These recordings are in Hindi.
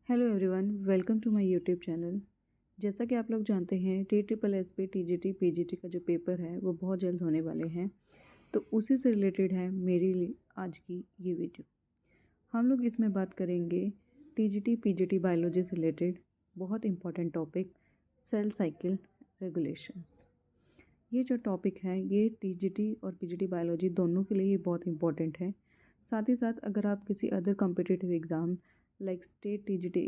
Hello everyone, welcome to my YouTube channel. जैसा कि आप लोग जानते हैं TSSB TGT PGT का जो पेपर है वो बहुत जल्द होने वाले हैं, तो उसी से रिलेटेड है मेरी आज की ये वीडियो। हम लोग इसमें बात करेंगे TGT PGT बायोलॉजी से रिलेटेड बहुत important topic cell cycle regulations. ये जो टॉपिक है ये TGT और PGT बायोलॉजी दोनों के लिए ये बहुत इंपॉर्टेंट है। साथ ही साथ अगर आप किसी other competitive exam like state TGT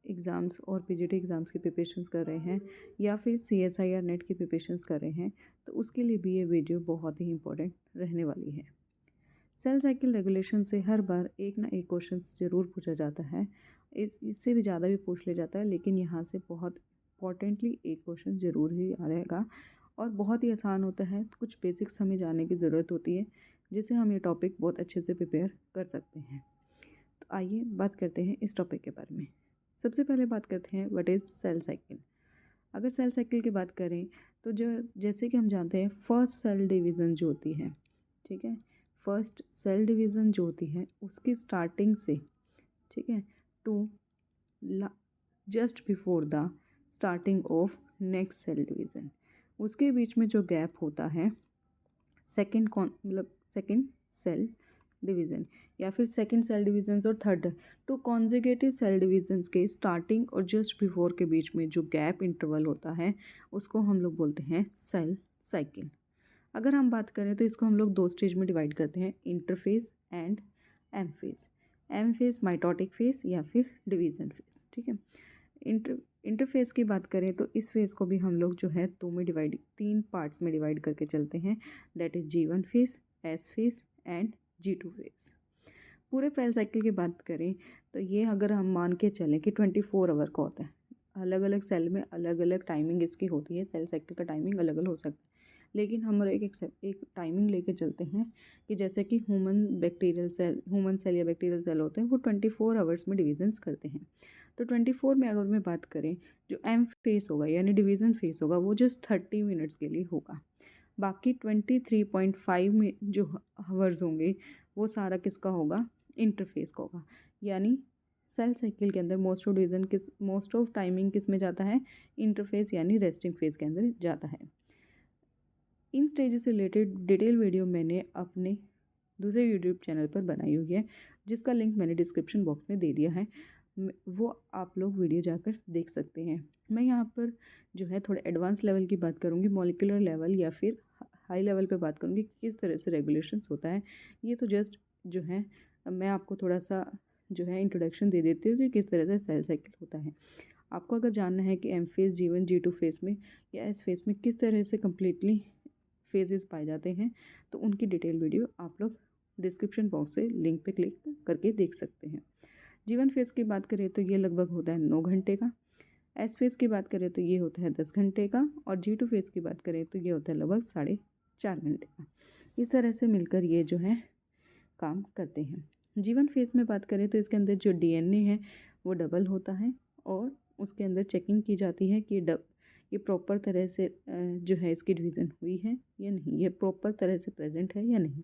exams और PGT एग्ज़ाम्स की प्रिपरेशंस कर रहे हैं या फिर CSI या नेट की प्रिपरेशंस कर रहे हैं तो उसके लिए भी ये वीडियो बहुत ही इंपॉर्टेंट रहने वाली है। सेल साइकिल रेगुलेशन से हर बार एक ना एक क्वेश्चन ज़रूर पूछा जाता है। इससे भी ज़्यादा भी पूछ लिया जाता है, लेकिन यहाँ से बहुत इंपॉर्टेंटली एक क्वेश्चन ज़रूर ही आएगा और बहुत ही आसान होता है। तो कुछ बेसिक्स हमें जानने की ज़रूरत होती है जिससे हम ये टॉपिक बहुत अच्छे से प्रिपेयर कर सकते हैं। तो आइए बात करते हैं इस टॉपिक के बारे में। सबसे पहले बात करते हैं व्हाट इज़ सेल साइकिल। अगर सेल साइकिल की बात करें तो जो जैसे कि हम जानते हैं फर्स्ट सेल डिवीज़न जो होती है, ठीक है, फर्स्ट सेल डिवीज़न जो होती है उसकी स्टार्टिंग से, ठीक है, to just before the starting of next cell division, उसके बीच में जो गैप होता है सेकेंड सेल डिवीज़न या फिर सेकेंड सेल डिवीजन्स और third to conjugative cell divisions के स्टार्टिंग और जस्ट बिफोर के बीच में जो गैप इंटरवल होता है उसको हम लोग बोलते हैं सेल साइकिल। अगर हम बात करें तो इसको हम लोग दो स्टेज में डिवाइड करते हैं, interphase and M phase. M phase mitotic phase या फिर डिवीज़न फेज, ठीक है। इंटरफेज की बात करें तो इस फेज़ को भी हम लोग जो है तीन पार्ट्स में डिवाइड करके चलते हैं, that is G1 phase, S phase and G2 phase. पूरे सेल साइकिल की बात करें तो ये अगर हम मान के चलें कि 24 आवर का होता है, अलग अलग सेल में अलग अलग टाइमिंग इसकी होती है, सेल साइकिल का टाइमिंग अलग अलग हो सकता है, लेकिन हम एक टाइमिंग लेके चलते हैं कि जैसे कि ह्यूमन सेल या बैक्टीरियल सेल होते हैं वो 24 आवर्स में डिविजन्स करते हैं। तो 24 में अगर मैं बात करें जो एम फेस होगा यानी डिवीज़न फेस होगा वो जस्ट 30 मिनट्स के लिए होगा। बाकी 23.5 में जो हावर्स होंगे वो सारा किसका होगा, इंटरफेस का होगा। यानी सेल साइकिल के अंदर मोस्ट ऑफ टाइमिंग किस में जाता है, इंटरफेस यानी रेस्टिंग फेज के अंदर जाता है। इन स्टेजेस से रिलेटेड डिटेल वीडियो मैंने अपने दूसरे यूट्यूब चैनल पर बनाई हुई है जिसका लिंक मैंने डिस्क्रिप्शन बॉक्स में दे दिया है, वो आप लोग वीडियो जाकर देख सकते हैं। मैं यहाँ पर जो है थोड़े एडवांस लेवल की बात करूँगी, मॉलिक्यूलर लेवल या फिर हाई लेवल पे बात करूँगी किस तरह से रेगुलेशंस होता है। ये तो जस्ट जो है मैं आपको थोड़ा सा जो है इंट्रोडक्शन दे देती हूँ कि किस तरह से सेल साइकिल होता है। आपको अगर जानना है कि M phase, G1 G2 phase में या एस फेज में किस तरह से कम्प्लीटली फेजेस पाए जाते हैं तो उनकी डिटेल वीडियो आप लोग डिस्क्रिप्शन बॉक्स से लिंक पे क्लिक करके देख सकते हैं। G1 फेज़ की बात करें तो ये लगभग होता है 9 घंटे का, एस फेज़ की बात करें तो ये होता है 10 घंटे का और G2 फेज़ की बात करें तो ये होता है लगभग 4.5 घंटे का। इस तरह से मिलकर ये जो है काम करते हैं। G1 फेज़ में बात करें तो इसके अंदर जो DNA है वो डबल होता है और उसके अंदर चेकिंग की जाती है कि ये प्रॉपर तरह से जो है इसकी डिवीज़न हुई है या नहीं, ये प्रॉपर तरह से प्रेजेंट है या नहीं,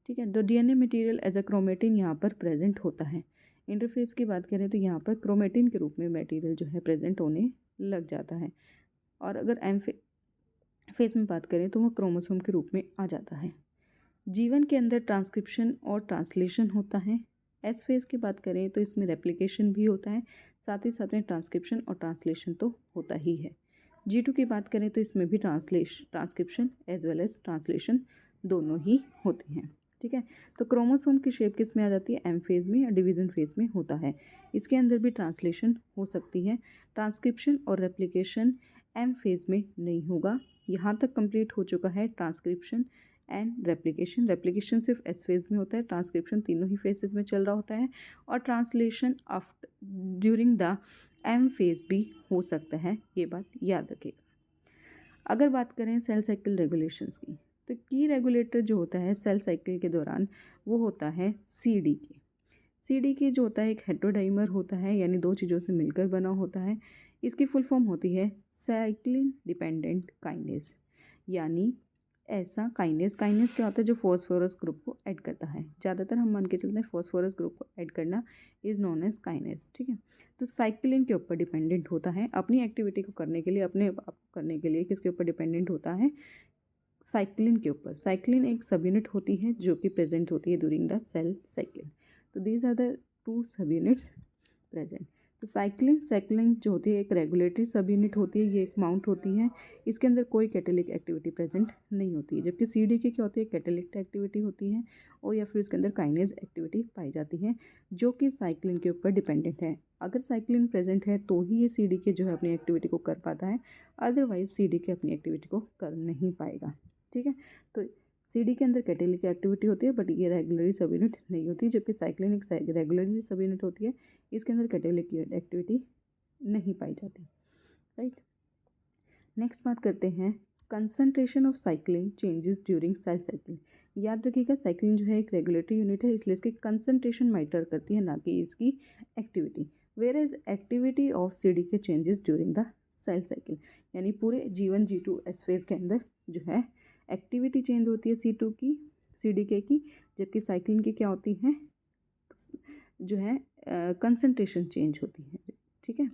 ठीक है। तो DNA material as a chromatin यहाँ पर प्रेजेंट होता है। इंटरफेस की बात करें तो यहाँ पर क्रोमेटिन के रूप में मटेरियल जो है प्रेजेंट होने लग जाता है और अगर एम फेस में बात करें तो वो क्रोमोसोम के रूप में आ जाता है। जीवन के अंदर ट्रांसक्रिप्शन और ट्रांसलेशन होता है। एस फेज की बात करें तो इसमें रेप्लिकेशन भी होता है, साथ ही साथ में ट्रांसक्रिप्शन और ट्रांसलेशन तो होता ही है। G2 की बात करें तो इसमें भी transcription as well as translation दोनों ही होते हैं, ठीक है। तो क्रोमोसोम की शेप किस में आ जाती है, एम फेज में या डिवीज़न फेज में होता है। इसके अंदर भी ट्रांसलेशन हो सकती है। ट्रांसक्रिप्शन और रेप्लिकेशन एम फेज में नहीं होगा। यहाँ तक कंप्लीट हो चुका है ट्रांसक्रिप्शन एंड रेप्लिकेशन सिर्फ एस फेज में होता है, ट्रांसक्रिप्शन तीनों ही फेजेस में चल रहा होता है और translation after during the M phase भी हो सकता है, ये बात याद रखिएगा। अगर बात करें सेल साइकिल रेगुलेशंस की तो की रेगुलेटर जो होता है सेल साइकिल के दौरान वो होता है CD जो होता है एक हेटेरोडाइमर होता है, यानी दो चीज़ों से मिलकर बना होता है। इसकी फुल फॉर्म होती है साइक्लिन डिपेंडेंट काइनेज, यानी ऐसा काइनेज क्या होता है जो फॉस्फोरस ग्रुप को ऐड करता है। ज़्यादातर हम मान के चलते हैं फॉस्फोरस ग्रुप को ऐड करना इज़ नोन एज काइनेज, ठीक है। तो साइकिलिंग के ऊपर डिपेंडेंट होता है अपनी एक्टिविटी को करने के लिए, अपने आप को करने के लिए किसके ऊपर डिपेंडेंट होता है, साइक्लिन के ऊपर। साइक्लिन एक सब यूनिट होती है जो कि प्रेजेंट होती है ड्यूरिंग द सेल साइकिल। तो दीज आर द टू सब यूनिट्स प्रेजेंट। तो साइक्लिन जो होती है एक रेगुलेटरी सब यूनिट होती है, ये एक माउंट होती है, इसके अंदर कोई कैटेलिक एक्टिविटी प्रेजेंट नहीं होती है। जबकि सीडीके क्या होती है, कैटेलिक एक्टिविटी होती है और या फिर इसके अंदर काइनेज एक्टिविटी पाई जाती है जो कि साइक्लिन के ऊपर डिपेंडेंट है। अगर साइक्लिन प्रेजेंट है तो ही ये सीडीके जो है अपनी एक्टिविटी को कर पाता है, अदरवाइज सीडीके अपनी एक्टिविटी को कर नहीं पाएगा। ठीक है, तो सीडी के अंदर कैटेलिक एक्टिविटी होती है बट ये रेगुलरी सब यूनिट नहीं होती, जबकि साइक्लिन एक रेगुलरली सब यूनिट होती है, इसके अंदर कैटेलिक एक्टिविटी नहीं पाई जाती। राइट, नेक्स्ट बात करते हैं concentration of cyclin changes during cell cycle. याद रखिएगा साइक्लिन जो है एक रेगुलेटरी यूनिट है, इसलिए इसकी कंसंट्रेशन मैटर करती है, ना कि इसकी activity. Whereas activity of CD के changes during the cell cycle, यानी पूरे G1 G2 एस फेज के अंदर जो है एक्टिविटी चेंज होती है C2 की, CDK की, जबकि साइक्लिन की क्या होती है, जो है कंसंट्रेशन चेंज होती है। ठीक है,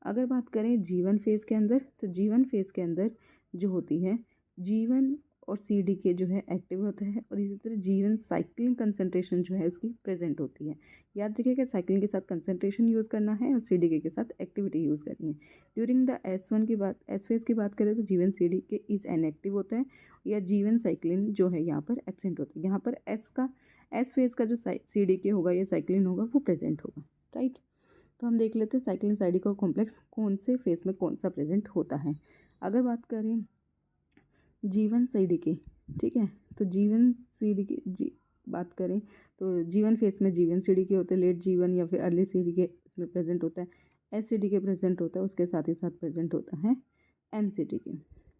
अगर बात करें G1 फेज़ के अंदर, तो G1 फेज़ के अंदर जो होती है G1 और CDK जो है एक्टिव होता है और इसी तरह G1 साइक्लिन कंसंट्रेशन जो है उसकी प्रेजेंट होती है। याद रखिएगा साइक्लिन के साथ कंसंट्रेशन यूज़ करना है और CDK के साथ एक्टिविटी यूज़ करनी है। ड्यूरिंग द S1 की बात, एस फेज़ की बात करें तो G1 CDK इज इनएक्टिव होता है या G1 साइक्लिन जो है यहाँ पर एब्सेंट होता है। यहाँ पर एस फेज़ का जो CDK होगा या साइक्लिन होगा वो प्रेजेंट होगा। राइट, तो हम देख लेते हैं साइक्लिन साइडिको कॉम्प्लेक्स कौन से फेज़ में कौन सा प्रेजेंट होता है। अगर बात करें G1 CDK, ठीक है, तो G1 CDK बात करें तो G1 फेज़ में G1 CDK होते हैं, लेट G1 या फिर अर्ली CDK इसमें प्रेजेंट होता है, SCDK प्रेजेंट होता है, उसके साथ ही साथ प्रेजेंट होता है MCDK।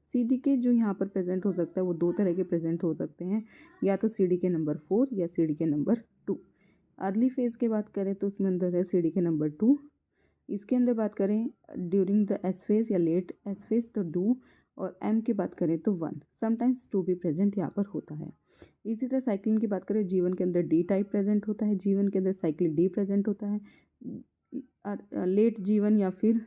CDK जो यहाँ पर प्रेजेंट हो सकता है वो दो तरह के प्रेजेंट हो सकते हैं, या तो CDK नंबर 4 या CDK नंबर 2। अर्ली फेज़ की बात करें तो उसमें अंदर है CDK नंबर 2। इसके अंदर बात करें ड्यूरिंग द एस फेज़ या लेट एस फेज़ तो 2, और M की बात करें तो 1, समटाइम्स 2 भी प्रेजेंट यहाँ पर होता है। इसी तरह साइक्लिन की बात करें G1 के अंदर D टाइप प्रेजेंट होता है, G1 के अंदर साइक्लिन D प्रेजेंट होता है। लेट G1 या फिर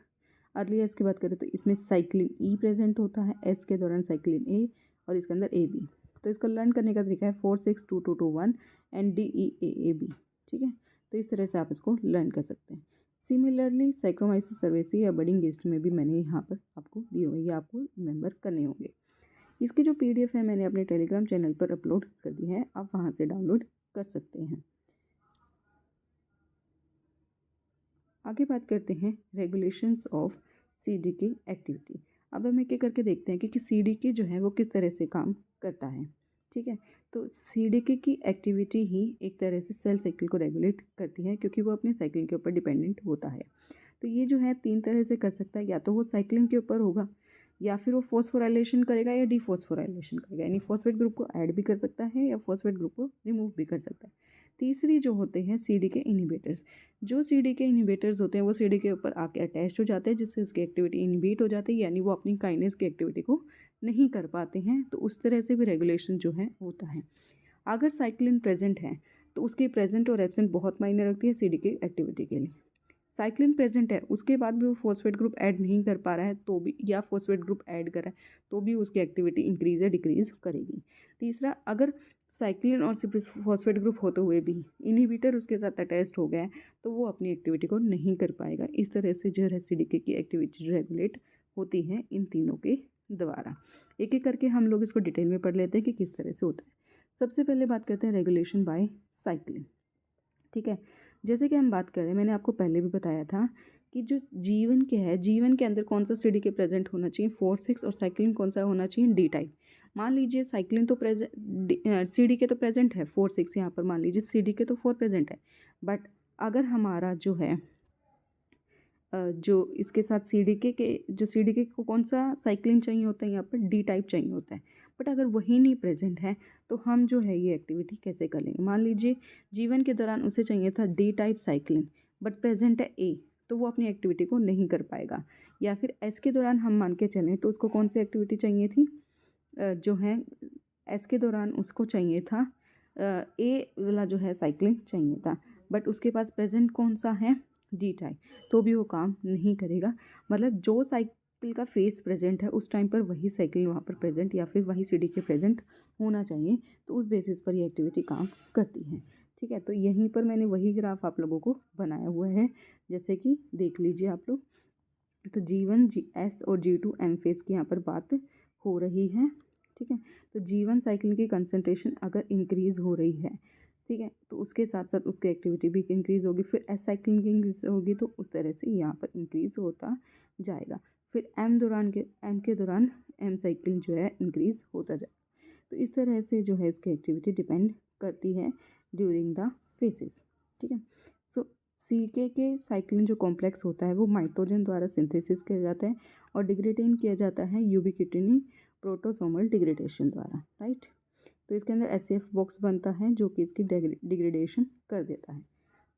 अर्ली एस की बात करें तो इसमें साइक्लिन E प्रेजेंट होता है, S के दौरान साइक्लिन A और इसके अंदर AB। तो इसका लर्न करने का तरीका है 4 6 2 2 2 1 एंड DEAAB। ठीक है, तो इस तरह से आप इसको लर्न कर सकते हैं। सिमिलरली साइक्रोमाइसिस सर्वेसी या बडिंग गेस्ट में भी मैंने यहाँ पर आपको दिए हुए, ये आपको रिमेंबर करने होंगे। इसकी जो PDF है मैंने अपने टेलीग्राम चैनल पर अपलोड कर दी है, आप वहाँ से डाउनलोड कर सकते हैं। आगे बात करते हैं रेगुलेशंस ऑफ CDK एक्टिविटी। अब हम एक एक करके देखते हैं कि CDK जो है वो किस तरह से काम करता है। ठीक है, तो CDK की एक्टिविटी ही एक तरह से सेल साइकिल को रेगुलेट करती है, क्योंकि वो अपनी साइकिल के ऊपर डिपेंडेंट होता है। तो ये जो है 3 तरह से कर सकता है, या तो वो साइक्लिन के ऊपर होगा, या फिर वो फॉस्फोराइलेशन करेगा या डिफॉस्फोराइलेशन करेगा, यानी फॉस्फेट ग्रुप को ऐड भी कर सकता है या फॉस्फेट ग्रुप को रिमूव भी कर सकता है। तीसरी जो होते हैं CDK इनहिबिटर्स, जो CDK इनहिबिटर्स होते हैं वो CDK के ऊपर आके अटैच हो जाते हैं, जिससे उसकी एक्टिविटी इनहिबिट हो जाती है, यानी वो अपनी काइनेज की एक्टिविटी को नहीं कर पाते हैं। तो उस तरह से भी रेगुलेशन जो है होता है। अगर साइक्लिन प्रेजेंट है तो उसकी प्रेजेंट और एब्सेंट बहुत मायने रखती है CDK एक्टिविटी के लिए। साइक्लिन प्रेजेंट है उसके बाद भी वो फॉस्फेट ग्रुप ऐड नहीं कर पा रहा है तो भी, या फॉस्फेट ग्रुप ऐड कर रहा है तो भी उसकी एक्टिविटी इंक्रीज या डिक्रीज करेगी। तीसरा, अगर साइक्लिन और फॉस्फेट ग्रुप होते हुए भी इनहिबिटर उसके साथ अटैच्ड हो गया है तो वो अपनी एक्टिविटी को नहीं कर पाएगा। इस तरह से जो है CDK की एक्टिविटी रेगुलेट होती है इन तीनों के द्वारा। एक एक करके हम लोग इसको डिटेल में पढ़ लेते हैं कि किस तरह से होता है। सबसे पहले बात करते हैं रेगुलेशन बाय साइक्लिन। ठीक है, जैसे कि हम बात करें, मैंने आपको पहले भी बताया था कि जो G1 के है, G1 के अंदर कौन सा CDK प्रेजेंट होना चाहिए 4 6, और साइक्लिन कौन सा होना चाहिए D टाइप। मान लीजिए साइक्लिन तो प्रेजेंट, CDK तो प्रेजेंट है 4 6, यहाँ पर मान लीजिए CDK तो 4 प्रेजेंट है, बट अगर हमारा जो है जो इसके साथ CDK को कौन सा साइक्लिन चाहिए होता है, यहाँ पर D टाइप चाहिए होता है, बट अगर वही नहीं प्रेजेंट है तो हम जो है ये एक्टिविटी कैसे कर लेंगे। मान लीजिए G1 के दौरान उसे चाहिए था D type cyclin, but present है A, तो वो अपनी एक्टिविटी को नहीं कर पाएगा। या फिर S के दौरान हम मान के चलें तो उसको कौन सी एक्टिविटी चाहिए थी, जो है S के दौरान उसको चाहिए था A वाला जो है साइक्लिन चाहिए था, बट उसके पास प्रेजेंट कौन सा है डी टाइप, तो भी वो काम नहीं करेगा। मतलब जो साइकिल का फेस प्रेजेंट है उस टाइम पर वही साइकिल वहाँ पर प्रेजेंट या फिर वही सी डी के प्रेजेंट होना चाहिए, तो उस बेसिस पर ये एक्टिविटी काम करती है। ठीक है, तो यहीं पर मैंने वही ग्राफ आप लोगों को बनाया हुआ है, जैसे कि देख लीजिए आप लोग। तो G1 GS और G2 M फेज की यहाँ पर बात हो रही है। ठीक है, तो G1 साइकिल की कंसंट्रेशन अगर इंक्रीज़ हो रही है, ठीक है, तो उसके साथ साथ उसकी एक्टिविटी भी इंक्रीज़ होगी। फिर S साइकिल की इंक्रीज होगी, तो उस तरह से यहाँ पर इंक्रीज़ होता जाएगा। फिर M के दौरान M साइकिल जो है इंक्रीज़ होता जाएगा। तो इस तरह से जो है इसकी एक्टिविटी डिपेंड करती है ड्यूरिंग द फेसेस। ठीक है, सो सीके के साइक्लिन जो कॉम्प्लेक्स होता है वो माइटोजन द्वारा सिंथेसिस किया जाता है और डिग्रेडेन किया जाता है यूबिक्विटिन प्रोटोसोमल डिग्रेडेशन द्वारा। राइट, तो इसके अंदर एसएफ बॉक्स बनता है जो कि इसकी डिग्रेडेशन कर देता है।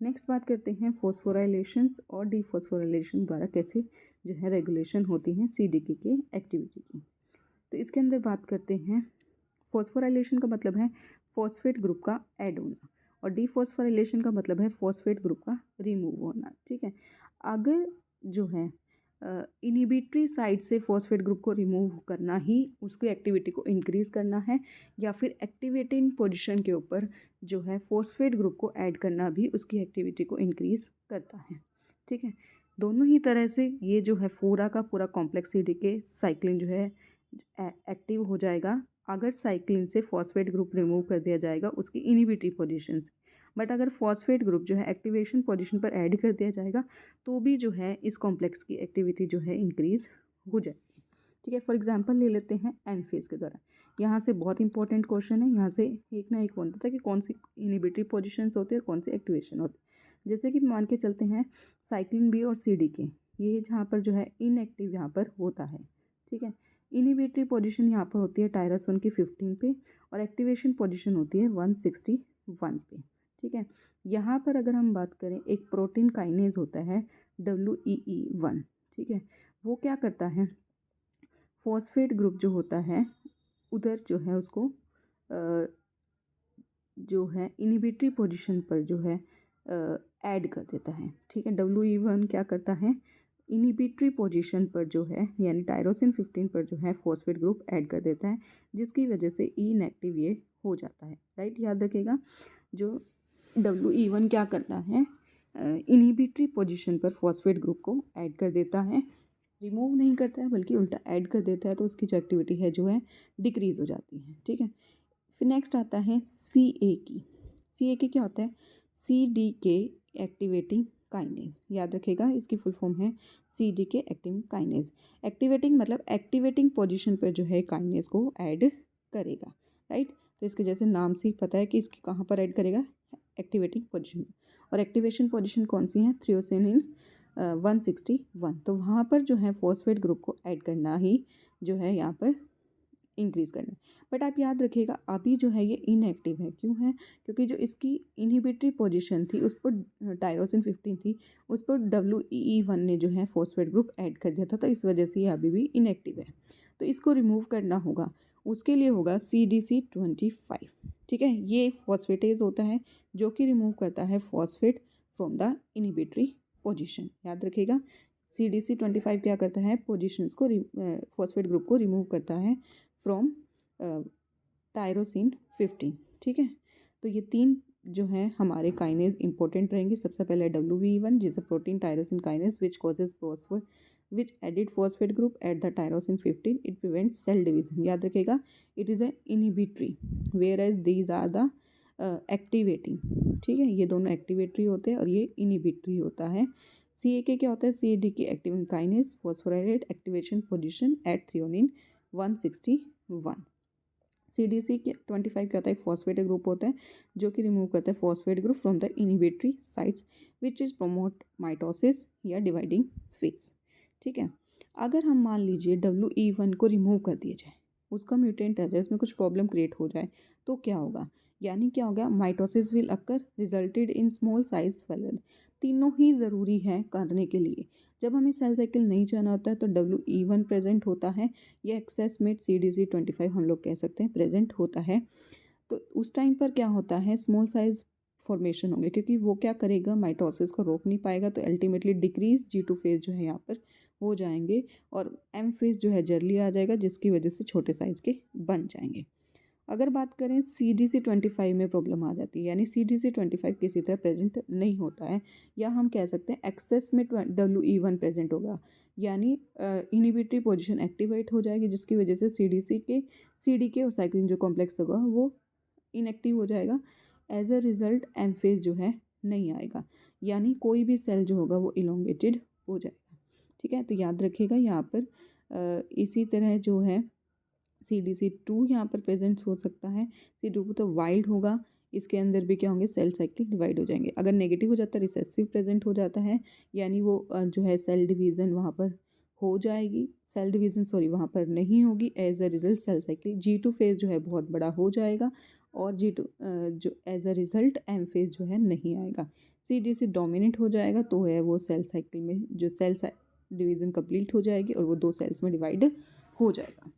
नेक्स्ट बात करते हैं फॉस्फोराइलेशंस और डिफॉस्फोराइलेशन द्वारा कैसे जो है रेगुलेशन होती है सीडीके के एक्टिविटी की। तो इसके अंदर बात करते हैं, फॉस्फोराइलेशन का मतलब है फॉस्फेट ग्रुप का ऐड होना और डिफॉस्फोराइलेशन का मतलब है फॉस्फेट ग्रुप का रिमूव होना। ठीक है, अगर जो है इनहिबिटरी साइड से फॉस्फेट ग्रुप को रिमूव करना ही उसकी एक्टिविटी को इंक्रीज़ करना है, या फिर एक्टिवेटिंग पोजीशन के ऊपर जो है फॉस्फेट ग्रुप को ऐड करना भी उसकी एक्टिविटी को इंक्रीज़ करता है। ठीक है, दोनों ही तरह से ये जो है पूरा का पूरा कॉम्प्लेक्सिटी के साइक्लिन जो है एक्टिव हो जाएगा अगर साइक्लिन से फॉस्फेट ग्रुप रिमूव कर दिया जाएगा उसकी इनहिबिटरी पोजीशन से। बट अगर फॉस्फेट ग्रुप जो है एक्टिवेशन पोजीशन पर ऐड कर दिया जाएगा तो भी जो है इस कॉम्प्लेक्स की एक्टिविटी जो है इंक्रीज़ हो जाएगी। ठीक है, फॉर एग्जांपल ले लेते हैं एम फेज के दौरान। यहाँ से बहुत इंपॉर्टेंट क्वेश्चन है, यहाँ से एक ना एक बनता था कि कौन सी इनहिबिटरी पोजीशंस होती है और कौन सी एक्टिवेशन होती है। जैसे कि मान के चलते हैं साइक्लिन बी और सी डी के, ये जहाँ पर जो है इनएक्टिव यहाँ पर होता है। ठीक है, इनहिबिटरी पोजीशन यहाँ पर होती है टायरोसिन की 15 पे और एक्टिवेशन पोजीशन होती है 161 पे। ठीक है, यहाँ पर अगर हम बात करें एक प्रोटीन काइनेज होता है WEE1। ठीक है, वो क्या करता है, फॉस्फेट ग्रुप जो होता है उधर जो है उसको जो है इनहिबिटरी पोजीशन पर जो है ऐड कर देता है। ठीक है, WE1 क्या करता है, इनहिबिटरी पोजीशन पर जो है यानी टायरोसिन 15 पर जो है फॉस्फेट ग्रुप ऐड कर देता है, जिसकी वजह से इनएक्टिव ये हो जाता है। राइट, याद रखिएगा, जो WE1 क्या करता है, इनहिबिटरी पोजीशन पर फॉस्फेट ग्रुप को ऐड कर देता है, रिमूव नहीं करता है बल्कि उल्टा ऐड कर देता है, तो उसकी जो एक्टिविटी है जो है डिक्रीज़ हो जाती है। ठीक है, फिर नेक्स्ट आता है CA की। CA क्या होता है, CDK एक्टिवेटिंग काइनेज। याद रखेगा, इसकी फुल फॉर्म है CDK एक्टिव काइनेज। एक्टिवेटिंग मतलब एक्टिवेटिंग पोजीशन पर जो है काइनेज को ऐड करेगा। राइट, तो इसके जैसे नाम से ही पता है कि इसकी कहाँ पर ऐड करेगा, एक्टिवेटिंग पोजीशन। और एक्टिवेशन पोजीशन कौन सी है, थ्रियोसिनिन 161, तो वहाँ पर जो है फॉस्फेट ग्रुप को ऐड करना ही जो है यहाँ पर इंक्रीज़ करना। बट आप याद रखिएगा अभी जो है ये इनएक्टिव है, क्यों है, क्योंकि जो इसकी इनहिबिटरी पोजीशन थी उस पर टायरोसिन 15 थी, उस पर WEE1 ने जो है फॉस्फेट ग्रुप ऐड कर दिया था, तो इस वजह से ये अभी भी इनएक्टिव है। तो इसको रिमूव करना होगा, उसके लिए होगा CDC25। ठीक है, ये फॉस्फेटेज होता है जो कि रिमूव करता है phosphate from the inhibitory position. याद रखिएगा, CDC25 क्या करता है, पोजीशंस को फॉस्फेट ग्रुप को रिमूव करता है फ्रॉम टायरोसिन 15। ठीक है, तो ये तीन जो है हमारे काइनेज इंपॉर्टेंट रहेंगे। सबसे पहले WE1 जिसे protein tyrosine kinase which causes phosphate which added phosphate group at the tyrosine 15, it prevents cell division. याद रखेगा, it is a inhibitory whereas these are the activating. ठीक है, ये दोनों एक्टिवेटरी होते हैं और ये इनहिबिटरी होता है। CA क्या होता है, CAD activating kinase phosphorylate activation position at threonine 161। CDC25 क्या होता है, फॉस्फेट ग्रुप होता है जो कि रिमूव करता है phosphate group from the inhibitory sites which is promote mitosis या डिवाइडिंग फेज। ठीक है, अगर हम मान लीजिए WE1 को रिमूव कर दिया जाए, उसका म्यूटेंट आ जाए, उसमें कुछ प्रॉब्लम क्रिएट हो जाए, तो क्या होगा, यानी क्या होगा, mitosis will occur resulted in small size swollen. तीनों ही ज़रूरी है करने के लिए। जब हमें सेल साइकिल नहीं जाना होता है तो WE1 प्रेजेंट होता है या एक्सेस में CDC25 हम लोग कह सकते हैं प्रेजेंट होता है। तो उस टाइम पर क्या होता है, स्मॉल साइज फॉर्मेशन होंगे, क्योंकि वो क्या करेगा, माइटोसिस को रोक नहीं पाएगा, तो अल्टीमेटली डिक्रीज G2 फेज जो है यहाँ पर हो जाएंगे और M फेज जो है जर्ली आ जाएगा, जिसकी वजह से छोटे साइज़ के बन जाएंगे। अगर बात करें CDC25 में प्रॉब्लम आ जाती है, यानी CDC25 किसी तरह प्रेजेंट नहीं होता है, या हम कह सकते हैं एक्सेस में WE1 प्रेजेंट होगा, यानी इनिबिटरी पोजीशन एक्टिवेट हो जाएगी, जिसकी वजह से CDK और साइक्लिन जो कॉम्प्लेक्स होगा वो इनएक्टिव हो जाएगा। As a result M phase जो है नहीं आएगा, यानी कोई भी सेल जो होगा वो इलोंगेटेड हो जाएगा। ठीक है, तो याद रखिएगा यहाँ पर इसी तरह जो है CDC2 यहाँ पर प्रेजेंट हो सकता है। CDC2 तो वाइल्ड होगा, इसके अंदर भी क्या होंगे, सेल साइकिल डिवाइड हो जाएंगे। अगर नेगेटिव हो जाता है, रिसेसिव प्रेजेंट हो जाता है, यानी वो जो है सेल डिवीज़न वहाँ पर हो जाएगी, सेल डिवीज़न सॉरी वहाँ पर नहीं होगी। As a result cell cycle G2 phase जो है बहुत बड़ा हो जाएगा और G2 जो as a result M phase जो है नहीं आएगा। CDC डोमिनेट हो जाएगा, तो है वो सेल साइकिल में जो सेल डिवीज़न कंप्लीट हो जाएगी और वो 2 सेल्स में डिवाइड हो जाएगा।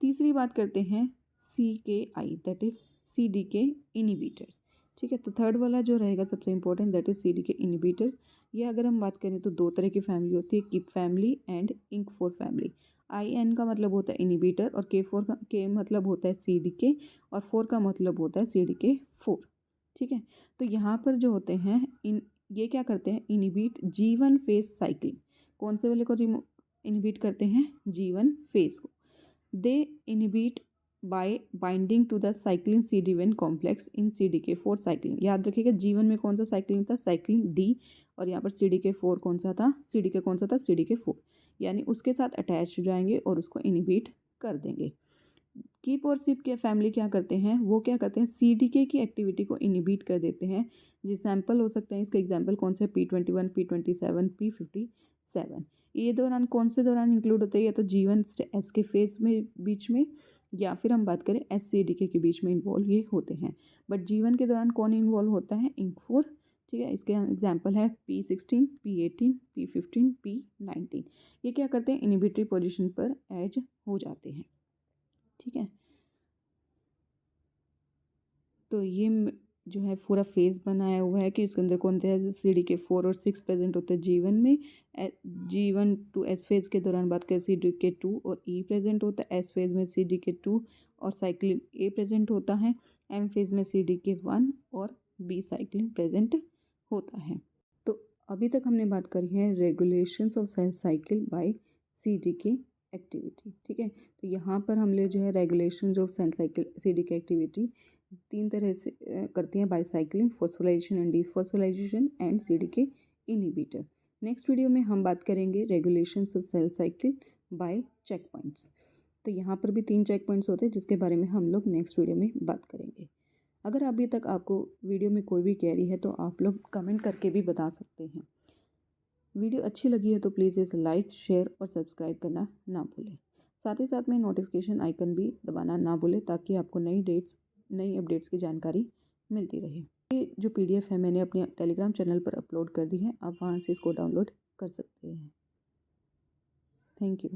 तीसरी बात करते हैं CKI, that is CDK inhibitors. ठीक है, तो थर्ड वाला जो रहेगा सबसे important, that is CDK inhibitors. ये अगर हम बात करें तो 2 तरह की फैमिली होती है, किप फैमिली एंड इंक4 फैमिली। IN का मतलब होता है इनिबिटर और K4 का K मतलब होता है CDK और 4 का मतलब होता है CDK4। ठीक है, तो यहाँ पर जो होते हैं ये क्या करते हैं, इनिबिट G1 फेज साइक्लिंग। कौन से वाले को इनिबिट करते हैं, G1 फेज को। They inhibit by binding to the cyclin CD1 complex in CDK4 cyclin। याद रखिएगा G1 में कौन सा साइक्लिन था, साइक्लिन D, और यहाँ पर CDK4 कौन सा था, CDK4, यानी उसके साथ अटैच हो जाएंगे और उसको इनिबिट कर देंगे। कीप और सिप के फैमिली क्या करते हैं, वो क्या करते हैं, CDK की एक्टिविटी को इनिबिट कर देते हैं। एग्जाम्पल हो सकते हैं इसके, एग्जाम्पल कौन से, P21, P27, P57। ये दौरान कौन से दौरान इंक्लूड होते हैं, या तो G1 से S के फेज में बीच में, या फिर हम बात करें SCDK के बीच में इन्वॉल्व ये होते हैं। बट G1 के दौरान कौन इन्वॉल्व होता है, इंक4। ठीक है, इसके एग्जाम्पल है P16, P18, P15, P19। ये क्या करते हैं, इनिबिटरी पोजिशन पर एज हो जाते हैं। ठीक है, तो ये जो है पूरा फेज बनाया हुआ है कि उसके अंदर कौन थे, CDK4 और 6 प्रेजेंट होते हैं G1 में। G1 टू S फेज के दौरान बात करें CDK2 और E प्रेजेंट होता है। S फेज में CDK2 और साइक्लिन A प्रेजेंट होता है। M फेज में CDK1 और B साइक्लिन प्रेजेंट होता है। तो अभी तक हमने बात करी है regulations of cell cycle by CDK activity. ठीक है, तो यहाँ पर हमने जो है regulation of cell cycle CDK activity 3 तरह से करती हैं, by cyclin, phosphorylation and dephosphorylation and CDK inhibitor. Next video में हम बात करेंगे regulations of cell cycle by check points. तो यहाँ पर भी 3 चेक पॉइंट्स होते हैं, जिसके बारे में हम लोग नेक्स्ट वीडियो में बात करेंगे। अगर अभी तक आपको वीडियो में कोई भी क्वेरी है तो आप लोग कमेंट करके भी बता सकते हैं। वीडियो अच्छी लगी है तो प्लीज़ इसे लाइक, शेयर और सब्सक्राइब करना ना भूलें। साथ ही साथ में नोटिफिकेशन आइकन भी दबाना ना भूलें, ताकि आपको नई अपडेट्स की जानकारी मिलती रहे। ये जो PDF है मैंने अपने टेलीग्राम चैनल पर अपलोड कर दी है, आप वहाँ से इसको डाउनलोड कर सकते हैं। Thank you.